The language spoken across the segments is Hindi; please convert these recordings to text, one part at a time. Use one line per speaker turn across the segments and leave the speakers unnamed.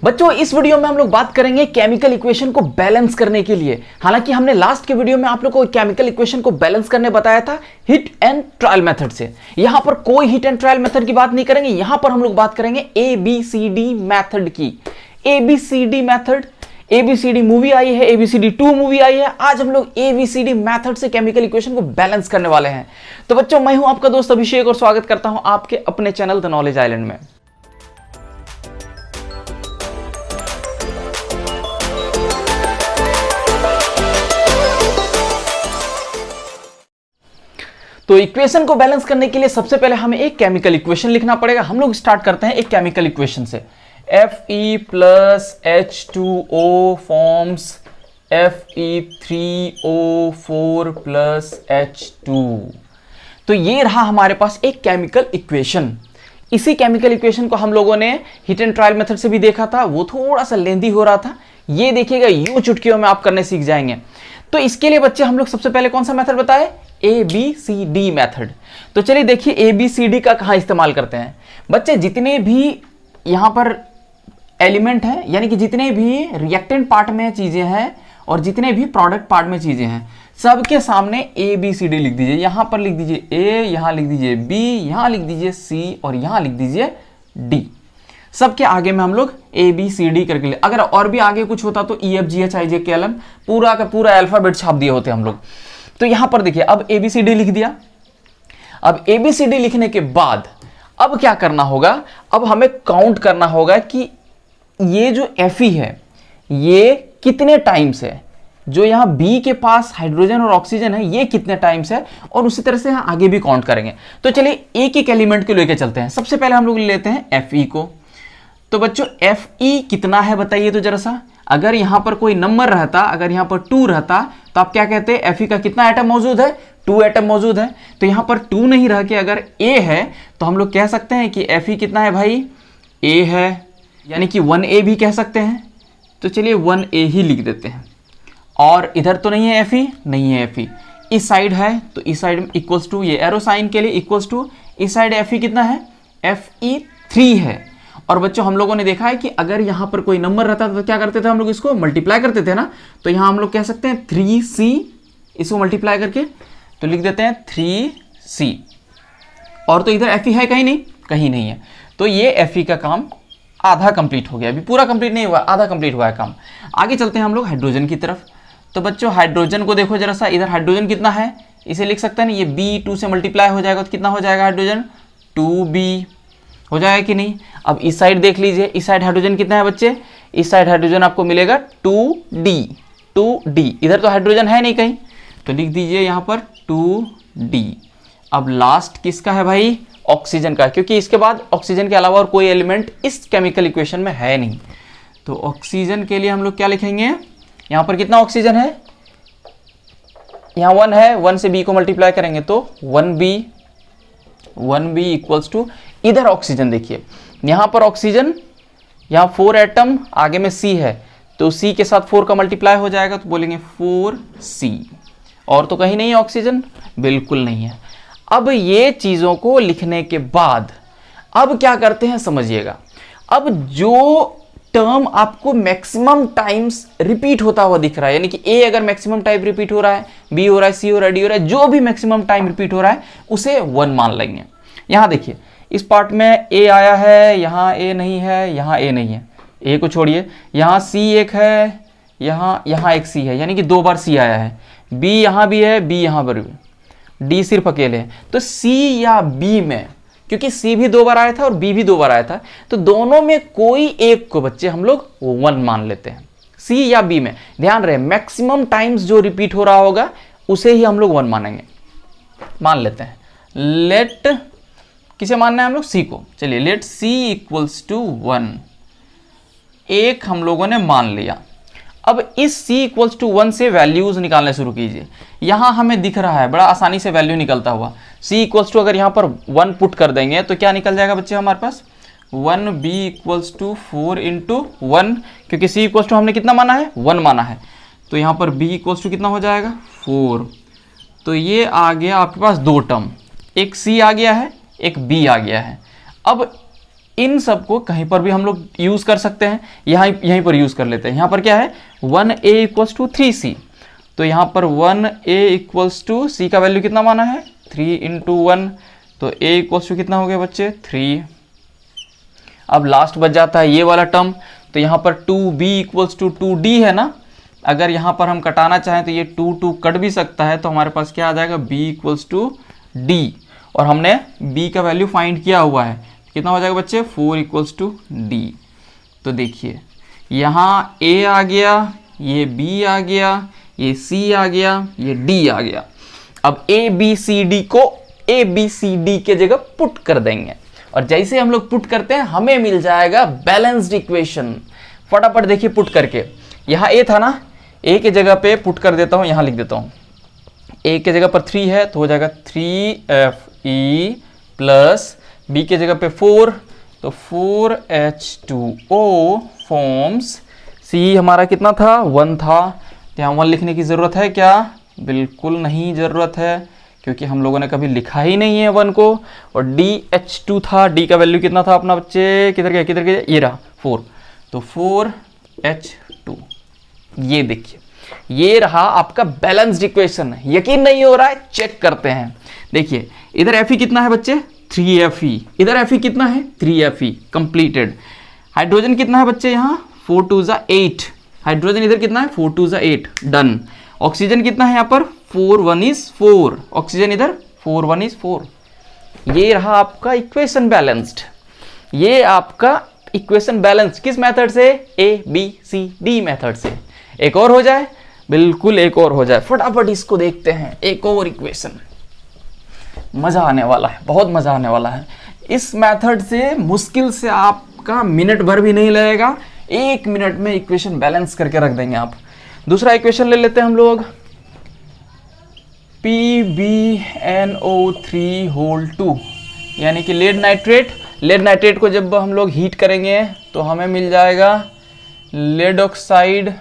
बच्चों इस वीडियो में हम लोग बात करेंगे केमिकल इक्वेशन को बैलेंस करने के लिए। हालांकि हमने लास्ट के वीडियो में आप लोग को केमिकल इक्वेशन को बैलेंस करने बताया था हिट एंड ट्रायल मेथड से। यहां पर कोई हिट एंड ट्रायल मेथड की बात नहीं करेंगे, यहां पर हम लोग बात करेंगे ABCD मेथड की। ABCD मेथड, ABCD मूवी आई है, ABCD 2 मूवी आई है। आज हम लोग ABCD मेथड से केमिकल इक्वेशन को बैलेंस करने वाले हैं। तो बच्चों मैं हूं आपका दोस्त अभिषेक और स्वागत करता हूं आपके अपने चैनल द नॉलेज आइलैंड में। तो इक्वेशन को बैलेंस करने के लिए सबसे पहले हमें एक केमिकल इक्वेशन लिखना पड़ेगा। हम लोग स्टार्ट करते हैं एक केमिकल इक्वेशन से। Fe plus H2O forms Fe3O4 plus H2। तो ये रहा हमारे पास एक केमिकल इक्वेशन। इसी केमिकल इक्वेशन को हम लोगों ने हिट एंड ट्रायल मेथड से भी देखा था, वो थोड़ा सा लेंदी हो रहा था। ये देखिएगा यूं चुटकियों में आप करने सीख जाएंगे। तो इसके लिए बच्चे हम लोग सबसे पहले कौन सा मेथड बताए? ABCD method. तो चलिए देखिए ABCD का कहां इस्तेमाल करते हैं। बच्चे जितने भी यहां पर एलिमेंट है, यानी कि जितने भी रिएक्टेंट पार्ट में चीजें हैं और जितने भी प्रोडक्ट पार्ट में चीजें हैं, सबके सामने ABCD लिख दीजिए। यहां पर लिख दीजिए A, यहां लिख दीजिए B, यहां लिख दीजिए C और यहां लिख दीजिए D। सबके आगे में हम लोग ABCD करके अगर और भी आगे कुछ होता तो EFGHIJKLM पूरा का पूरा अल्फाबेट छाप दिए होते हम लोग। तो यहां पर देखिए अब ABCD लिख दिया। अब ABCD लिखने के बाद अब क्या करना होगा? अब हमें काउंट करना होगा कि ये जो Fe है ये कितने टाइम्स है, जो यहाँ B के पास हाइड्रोजन और ऑक्सीजन है ये कितने टाइम्स है, और उसी तरह से आगे भी काउंट करेंगे। तो चलिए एक एक एलिमेंट को लेकर चलते हैं। सबसे पहले हम लोग लेते हैं Fe को। तो बच्चों Fe कितना है बताइए तो जरा सा। अगर यहां पर कोई नंबर रहता, अगर यहां पर 2 रहता तो आप क्या कहते हैं? Fe का कितना एटम मौजूद है? 2 एटम मौजूद है। तो यहां पर 2 नहीं रह के अगर A है तो हम लोग कह सकते हैं कि Fe कितना है भाई? A है, यानी कि 1A भी कह सकते हैं। तो चलिए 1A ही लिख देते हैं। और इधर तो नहीं है Fe, नहीं है Fe। इस साइड है तो इस साइड में इक्वल्स टू, ये एरो साइन के लिए इक्वल्स टू, इस साइड Fe कितना है? Fe3 है। और बच्चों हम लोगों ने देखा है कि अगर यहां पर कोई नंबर रहता तो क्या करते थे हम लोग? इसको मल्टीप्लाई करते थे ना। तो यहां हम लोग कह सकते हैं 3C, इसको मल्टीप्लाई करके तो लिख देते हैं 3C। और तो इधर Fe है कहीं नहीं, कहीं नहीं है। तो ये Fe का काम आधा कंप्लीट हो गया। अभी पूरा कंप्लीट नहीं हुआ, आधा कंप्लीट हुआ है काम। आगे चलते हैं हम लोग हाइड्रोजन की तरफ। तो बच्चों हाइड्रोजन को देखो जरा सा, इधर हाइड्रोजन कितना है इसे लिख सकते हैं ना, ये B 2 से मल्टीप्लाई हो जाएगा तो कितना हो जाएगा हाइड्रोजन? 2B हो जाएगा कि नहीं। अब इस साइड देख लीजिए, इस साइड हाइड्रोजन कितना है बच्चे? इस साइड हाइड्रोजन आपको मिलेगा 2D। इधर तो हाइड्रोजन है नहीं कहीं, तो लिख दीजिए यहां पर 2D। अब लास्ट किसका है भाई? ऑक्सीजन का, क्योंकि इसके बाद ऑक्सीजन के अलावा और कोई एलिमेंट इस केमिकल इक्वेशन में है नहीं। तो ऑक्सीजन के लिए हम लोग क्या लिखेंगे? यहां पर कितना ऑक्सीजन है? यहां 1 है, 1 से B को मल्टीप्लाई करेंगे तो 1B इक्वल्स टू, इधर ऑक्सीजन देखिए, यहां पर ऑक्सीजन, यहां 4 एटम, आगे में C है तो C के साथ 4 का मल्टीप्लाई हो जाएगा तो बोलेंगे 4C। और तो कहीं नहीं है ऑक्सीजन, बिल्कुल नहीं है। अब ये चीजों को लिखने के बाद अब क्या करते हैं समझिएगा। अब जो टर्म आपको मैक्सिमम टाइम्स रिपीट होता हुआ दिख रहा है, यानी कि A अगर मैक्सिमम टाइम रिपीट हो रहा है, B हो रहा है, C हो रहा है, D हो रहा है, जो भी मैक्सिमम टाइम रिपीट हो रहा है उसे 1 मान लेंगे। यहां देखिए इस पार्ट में A आया है, यहाँ A नहीं है, यहाँ A नहीं है, A को छोड़िए, यहाँ C एक है, यहाँ एक C है, यानी कि 2 बार C आया है। B यहाँ भी है, B यहाँ पर भी, D सिर्फ अकेले है। तो C या B में, क्योंकि C भी 2 बार आया था और B भी 2 बार आया था, तो दोनों में कोई एक को बच्चे हम लोग 1 मान लेते हैं। C या B में ध्यान रहे मैक्सिमम टाइम्स जो रिपीट हो रहा होगा उसे ही हम लोग 1 मानेंगे, मान लेते हैं। लेट किसे मानना है हम लोग? C को। चलिए लेट C इक्वल्स टू 1, एक हम लोगों ने मान लिया। अब इस C इक्वल्स टू 1 से वैल्यूज निकालने शुरू कीजिए। यहां हमें दिख रहा है बड़ा आसानी से वैल्यू निकलता हुआ। C इक्वल्स टू अगर यहां पर 1 पुट कर देंगे तो क्या निकल जाएगा बच्चे हमारे पास? 1B इक्वल्स टू 4 इंटू 1, क्योंकि C इक्वल्स टू हमने कितना माना है? 1 माना है। तो यहां पर B इक्वल्स टू कितना हो जाएगा? 4। तो ये आ गया आपके पास 2 टर्म, एक C आ गया है, एक B आ गया है। अब इन सब को कहीं पर भी हम लोग यूज कर सकते हैं, यहीं पर यूज कर लेते हैं। यहाँ पर क्या है 1a इक्वल्स टू 3c, तो यहाँ पर 1a इक्वल्स टू c का वैल्यू कितना माना है 3 इंटू 1, तो a इक्वल्स टू कितना हो गया बच्चे 3। अब लास्ट बच जाता है ये वाला टर्म, तो यहाँ पर 2b इक्वल्स टू 2d है ना, अगर यहाँ पर हम कटाना चाहें तो ये 2 कट भी सकता है, तो हमारे पास क्या आ जाएगा b इक्वल्स टू d, और हमने b का वैल्यू फाइंड किया हुआ है, कितना हो जाएगा बच्चे 4 इक्वल्स टू d। तो देखिए यहाँ a आ गया, ये b आ गया, ये c आ गया, ये d आ गया। अब a b c d को a b c d के जगह पुट कर देंगे, और जैसे हम लोग पुट करते हैं हमें मिल जाएगा बैलेंस्ड इक्वेशन। फटाफट देखिए पुट करके, यहाँ a था ना, a के जगह पे पुट कर देता हूँ, यहाँ लिख देता हूँ a के जगह पर 3 है तो हो जाएगा 3fe प्लस b के जगह पे 4, तो 4H2O फॉर्म्स, c हमारा कितना था 1 था, तो यहाँ 1 लिखने की ज़रूरत है क्या, बिल्कुल नहीं ज़रूरत है, क्योंकि हम लोगों ने कभी लिखा ही नहीं है 1 को। और DH2 था, d का वैल्यू कितना था अपना बच्चे, किधर गया, ये रहा 4, तो 4H2। ये देखिए ये रहा आपका बैलेंस्ड इक्वेशन। यकीन नहीं हो रहा है, चेक करते हैं। देखिए इधर Fe कितना है बच्चे 3Fe, इधर Fe कितना है 3Fe कंप्लीटेड। हाइड्रोजन कितना है बच्चे यहाँ 4 2 8, हाइड्रोजन इधर कितना है 4 2 8 डन। ऑक्सीजन कितना है यहाँ पर 4 1 is 4, ऑक्सीजन इधर 4 1 is 4। ये रहा आपका इक्वेशन बैलेंस्ड। ये आपका इक्वेशन बैलेंस किस मेथड से, ABCD मेथड से। एक और हो जाए, बिल्कुल एक और हो जाए, फटाफट इसको देखते हैं। एक और इक्वेशन, मजा आने वाला है, बहुत मजा आने वाला है। इस मेथड से मुश्किल से आपका मिनट भर भी नहीं लगेगा, 1 मिनट में इक्वेशन बैलेंस करके रख देंगे आप। दूसरा इक्वेशन ले लेते हैं हम लोग, PbNO3 होल 2, यानी कि लेड नाइट्रेट। लेड नाइट्रेट को जब हम लोग हीट करेंगे तो हमें मिल जाएगा lead oxide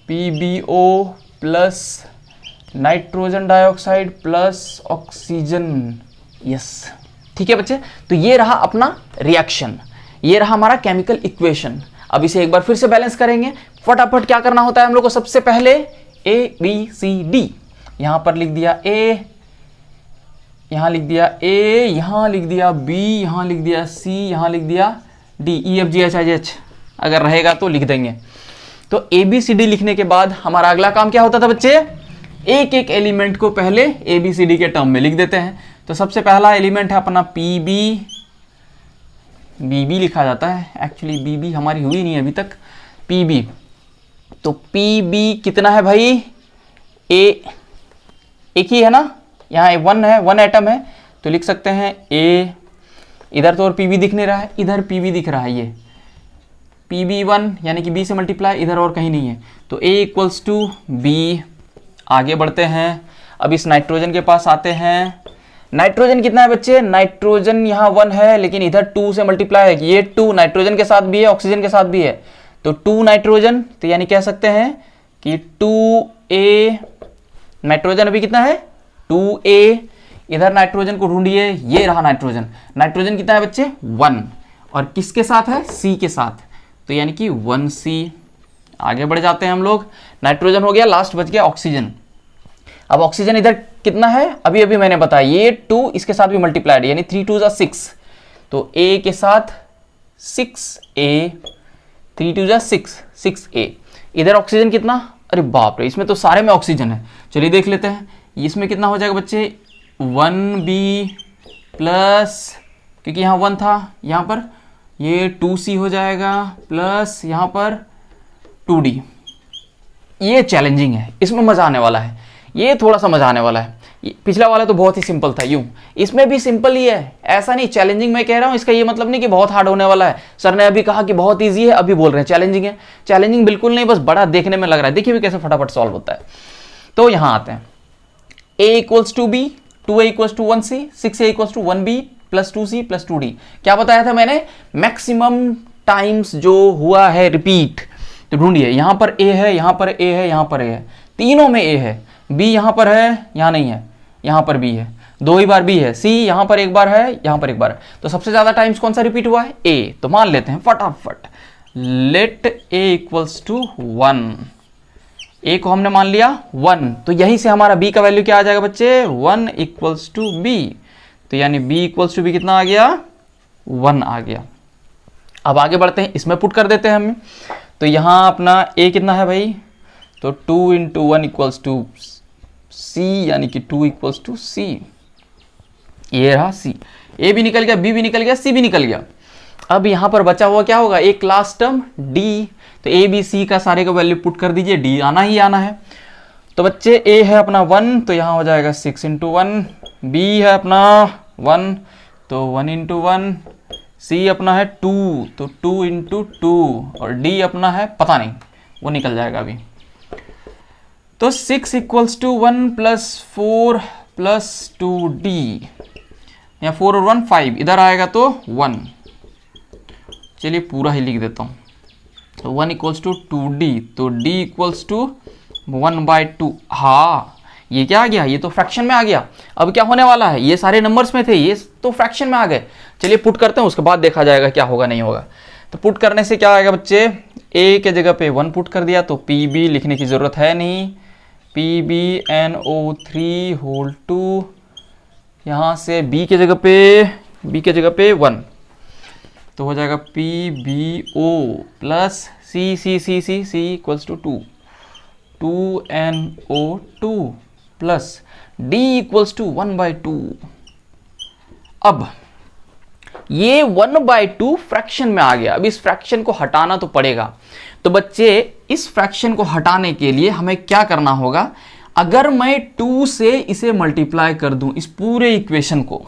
PbO plus nitrogen dioxide plus oxygen. Yes ठीक है बच्चे, तो ये रहा अपना रिएक्शन, ये रहा हमारा केमिकल इक्वेशन। अब इसे एक बार फिर से बैलेंस करेंगे। फटाफट क्या करना होता है हम लोग को, सबसे पहले ABCD, यहाँ पर लिख दिया A, यहाँ लिख दिया A, यहाँ लिख दिया B, यहाँ लिख दिया C, यहाँ लिख दिया D, EFGHIH अगर रहेगा तो लिख देंगे। तो ABCD लिखने के बाद हमारा अगला काम क्या होता था बच्चे, एक एक एलिमेंट को पहले ABCD के टर्म में लिख देते हैं। तो सबसे पहला एलिमेंट है अपना PB, BB लिखा जाता है, एक्चुअली BB हमारी हुई नहीं अभी तक, PB। तो PB कितना है भाई, एक ही है ना, यहाँ 1 है, 1 एटम है, तो लिख सकते हैं A। इधर तो और PB दिख नहीं रहा है, इधर PB दिख रहा है, ये PB1 यानी कि B से मल्टीप्लाई, इधर और कहीं नहीं है, तो A इक्वल्स टू B। आगे बढ़ते हैं, अब इस नाइट्रोजन के पास आते हैं। नाइट्रोजन कितना है बच्चे, नाइट्रोजन यहाँ 1 है, लेकिन इधर 2 से मल्टीप्लाई है, ये 2 नाइट्रोजन के साथ भी है, ऑक्सीजन के साथ भी है, तो 2 नाइट्रोजन, तो यानी कह सकते हैं कि 2A। नाइट्रोजन अभी कितना है 2A, इधर नाइट्रोजन को ढूंढिए, ये रहा नाइट्रोजन। नाइट्रोजन कितना है बच्चे 1, और किसके साथ है C के साथ, तो यानी कि 1C। आगे बढ़ जाते हैं हम लोग, नाइट्रोजन हो गया, लास्ट बच गया ऑक्सीजन। अब ऑक्सीजन इधर कितना है, अभी अभी मैंने बताया, ये 2 इसके साथ भी मल्टीप्लाइड, यानी 3 2 6, तो A के साथ 6A, 3 2 6, 6A। इधर ऑक्सीजन कितना, अरे बाप रे, इसमें तो सारे में ऑक्सीजन है, चलिए देख लेते हैं। इसमें कितना हो जाएगा बच्चे 1B प्लस, क्योंकि यहाँ 1 था, यहाँ पर ये 2C हो जाएगा, प्लस यहाँ पर 2D। ये चैलेंजिंग है, इसमें मज़ा आने वाला है, ये थोड़ा सा मज़ा आने वाला है। पिछला वाला तो बहुत ही सिंपल था, यूं इसमें भी सिंपल ही है, ऐसा नहीं चैलेंजिंग मैं कह रहा हूँ, इसका ये मतलब नहीं कि बहुत हार्ड होने वाला है। सर ने अभी कहा कि बहुत ईजी है, अभी बोल रहे हैं चैलेंजिंग है। चैलेंजिंग बिल्कुल नहीं, बस बड़ा देखने में लग रहा है। देखिए भी कैसे फटाफट सॉल्व होता है। तो यहाँ आते हैं, A equals to B, 2A equals to 1C, 6A equals to 1B plus 2C plus 2D। क्या बताया था मैंने, मैक्सिमम टाइम्स जो हुआ है रिपीट, तो ढूंढिए। यहाँ पर A है, यहाँ पर A है, यहाँ पर A है, तीनों में A है। B यहाँ पर है, यहाँ नहीं है, यहाँ पर B है। 2 ही बार बी है, सी यहां पर एक बार है, यहां पर एक बार है, तो सबसे ज्यादा टाइम्स कौन सा रिपीट हुआ है? ए। तो मान लेते हैं फटाफट, लेट ए इक्वल्स टू 1, ए को हमने मान लिया 1, तो यहीं से हमारा बी का वैल्यू क्या आ जाएगा बच्चे? 1 इक्वल्स टू बी। तो यानी बी इक्वल्स टू बी कितना आ गया? 1 आ गया। अब आगे बढ़ते हैं, इसमें पुट कर देते हैं हम। तो यहां अपना ए कितना है भाई? तो 2 इंटू 1 इक्वल्स टू सी, यानी कि 2 इक्वल्स टू सी। ये रहा सी, ए भी निकल गया, बी भी निकल गया, सी भी निकल गया। अब यहां पर बचा हुआ क्या होगा? एक लास्ट टर्म डी। तो ए बी सी का सारे का वैल्यू पुट कर दीजिए, डी आना ही आना है। तो बच्चे ए है अपना 1, तो यहां हो जाएगा 6 इंटू 1, बी है अपना 1, तो 1 इंटू 1, सी अपना है 2, तो 2 इंटू 2, और डी अपना है पता नहीं, वो निकल जाएगा अभी। तो 6 equals to 1 plus 4 plus 2d, या 4 और 1 5, इधर आएगा तो 1। चलिए पूरा ही लिख देता हूँ। तो 1 इक्वल्स टू 2d, तो d इक्वल्स टू 1/2। हाँ, ये क्या आ गया? ये तो फ्रैक्शन में आ गया। अब क्या होने वाला है? ये सारे नंबर्स में थे, ये तो फ्रैक्शन में आ गए। चलिए पुट करते हैं, उसके बाद देखा जाएगा क्या होगा नहीं होगा। तो पुट करने से क्या आएगा बच्चे? a के जगह पे 1 पुट कर दिया, तो pb लिखने की जरूरत है नहीं, PbNO3 होल 2, यहाँ से b के जगह पे 1, तो हो जाएगा PbO plus C equals to 2, 2NO2 plus D equals to 1/2। अब ये 1/2 फ्रैक्शन में आ गया। अब इस फ्रैक्शन को हटाना तो पड़ेगा। तो बच्चे इस फ्रैक्शन को हटाने के लिए हमें क्या करना होगा? अगर मैं 2 से इसे मल्टीप्लाई कर दूं, इस पूरे इक्वेशन को,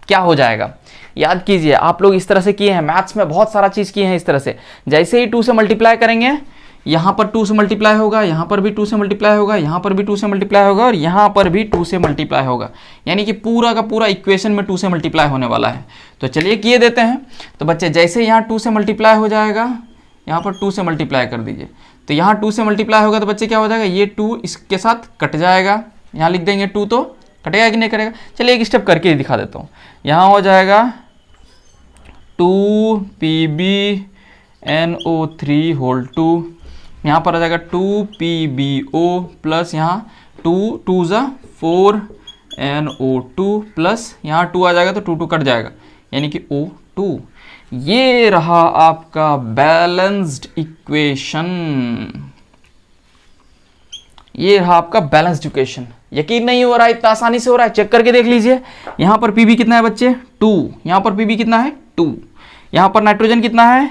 क्या हो जाएगा? याद कीजिए, आप लोग इस तरह से किए हैं, मैथ्स में बहुत सारा चीज किए हैं इस तरह से। जैसे ही 2 से मल्टीप्लाई करेंगे, यहां पर 2 से मल्टीप्लाई होगा, यहां पर भी 2 से मल्टीप्लाई होगा, यहां पर भी 2 से मल्टीप्लाई होगा, और यहां पर भी 2 से मल्टीप्लाई होगा। यानी कि पूरा का पूरा इक्वेशन में 2 से मल्टीप्लाई होने वाला है। तो चलिए किए देते हैं। तो बच्चे जैसे यहाँ 2 से मल्टीप्लाई हो जाएगा, यहाँ पर 2 से मल्टीप्लाई कर दीजिए। तो यहाँ 2 से मल्टीप्लाई होगा तो बच्चे क्या हो जाएगा? ये 2 इसके साथ कट जाएगा, यहाँ लिख देंगे 2, तो कटेगा कि नहीं करेगा? चलिए एक स्टेप करके दिखा देता हूँ। यहाँ हो जाएगा 2PbNO3 होल 2, यहाँ पर आ जाएगा 2PbO प्लस यहाँ 2 4NO2 प्लस यहाँ 2 आ जाएगा, तो 2 कट जाएगा, यानी कि O2। ये रहा आपका बैलेंस्ड इक्वेशन। ये रहा आपका बैलेंस्ड इक्वेशन। यकीन नहीं हो रहा है, इतना आसानी से हो रहा है, चेक करके देख लीजिए। यहां पर Pb कितना है बच्चे? 2। यहां पर Pb कितना है? 2। यहां पर नाइट्रोजन कितना है?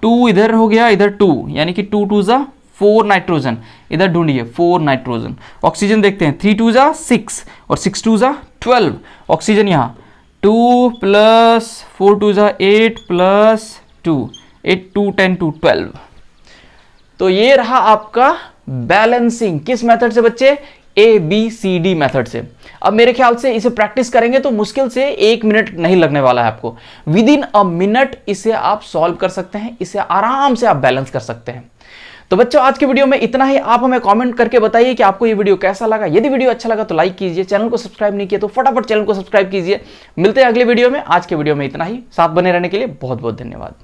2 इधर हो गया, इधर 2, यानी कि 2 2 जा 4 नाइट्रोजन, इधर ढूंढिए 4 नाइट्रोजन। ऑक्सीजन देखते हैं, 3 2 जा 6 और 6 2 जा 12। ऑक्सीजन यहाँ 2 प्लस 4 2 जा 8 प्लस 2, 8 2 10 2 12। तो ये रहा आपका बैलेंसिंग। किस मेथड से बच्चे? ABCD मेथड से। अब मेरे ख्याल से इसे प्रैक्टिस करेंगे तो मुश्किल से 1 मिनट नहीं लगने वाला है आपको। विद इन अ मिनट इसे आप सॉल्व कर सकते हैं, इसे आराम से आप बैलेंस कर सकते हैं। तो बच्चों आज की वीडियो में इतना ही। आप हमें कमेंट करके बताइए कि आपको ये वीडियो कैसा लगा। यदि वीडियो अच्छा लगा तो लाइक कीजिए, चैनल को सब्सक्राइब नहीं किया तो फटाफट चैनल को सब्सक्राइब कीजिए। मिलते हैं अगले वीडियो में। आज के वीडियो में इतना ही। साथ बने रहने के लिए बहुत बहुत धन्यवाद।